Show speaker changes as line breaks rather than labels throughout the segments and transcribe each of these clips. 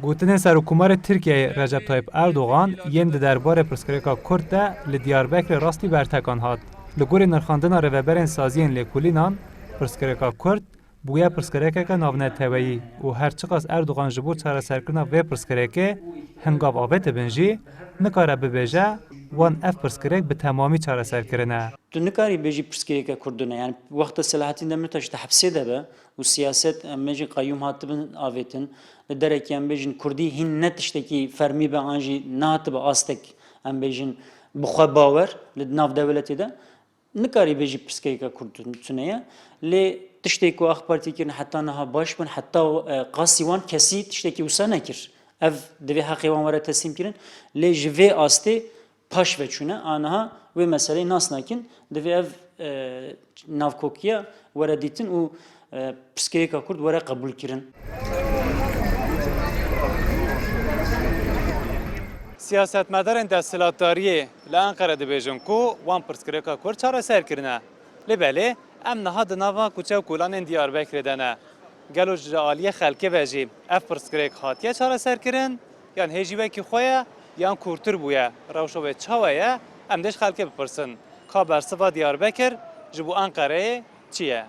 گوتنên Serokkomarê Tirkiyeyê Recep Tayyip Erdogan yên di derbarê pirsgirêka Kurd de li Diyarbekirê rastî bertekan hat. Li gorî nirxandina rêveberên saziyên lêkolînan, pirsgirêka Kurd bûye pirsgirêkeke navneteweyî û her çiqas Erdogan ji bo çareserkirina vê pirsgirêkê hingav avê dibin jî nikare bibêje wan ev pirsgirêk bi temamî çareserkirin e.
Tu nikarî bêjî pirsgirêka Kurdî ne, yani wexta Selahattin Demirtaş di hepsê de be û siyaset em bêjin qayyûm hatibin avêtin li derekî em bêjin Kurdî hîn ne tiştekî fermî be an jî nehatibe astek em bêjin bi xwe bawer li nav dewletê de nikarî bêjî pirsgirêka Kurd tune ye lê tiştê ku AK Partî kirin heta niha baş bin heta qasî wan kesî tiştekî wisa nekir. Ev divê heqê wan were teslîm kirin lê ji vê astê paş veçûne aniha wê meseleyê nas nakin divê ev navkokiya were dîtin û pirsgirêka Kurd were qebûl kirin.
Siyasetmedarên desthilatdariyê li Enqere dibêjin ku wan pirsgirêka Kurd çareserkirine. Li belê em niha di nava kuçew kulanên Diyarbekirê de ne. Gelo ji aliyê xelkê ve jî ev pirsgirêk hatiye çareserkirin yan hêjîwekî xwe ye yan kûrtir bûye. Rewşa wê çawa ye em dê ji xelkê bipirsin. Ka bersiva Diyarbekir ji bo Enqereyê çi ye?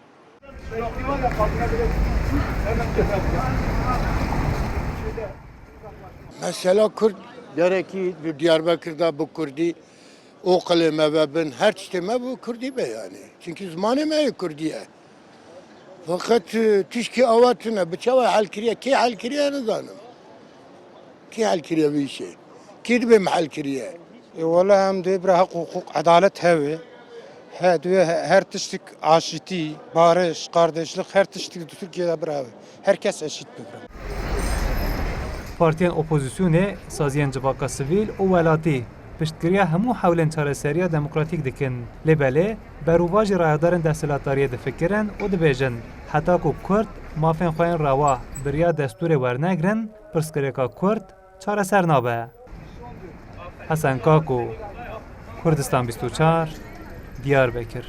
Mesela Kürt gerekli Diyarbakır'da bu Kürdi okulu mevabın her çeşitme bu Kürdi be yani. Çünkü zamanı mı Kürdiye. Fakat tişki avatına bıçağı hal kiriye ki hal kiriye ne zanım. Ki hal kiriye bir şey. Ki de hal kiriye.
والله هم دي برا حقوق عدالت هوي her tiştik aşiti, barış, kardeşlik her tiştik Türkiye'de bravo. Herkes eşit bir bravo.
Partiyên opozisyonê, saziyên civaka sivîl û welatî piştgiriya hemû hewlên çareseriya demokratîk dikin. Lê belê berûva jî rayedarên desthilatdariyê difikirin û dibêjin heta ku Kurd mafên xwe yên rewa biriya destûrê wernegirin, pirsgirêka Kurd çareser nabe. Hesen Kako, Kurdistan 24, Diyarbekir.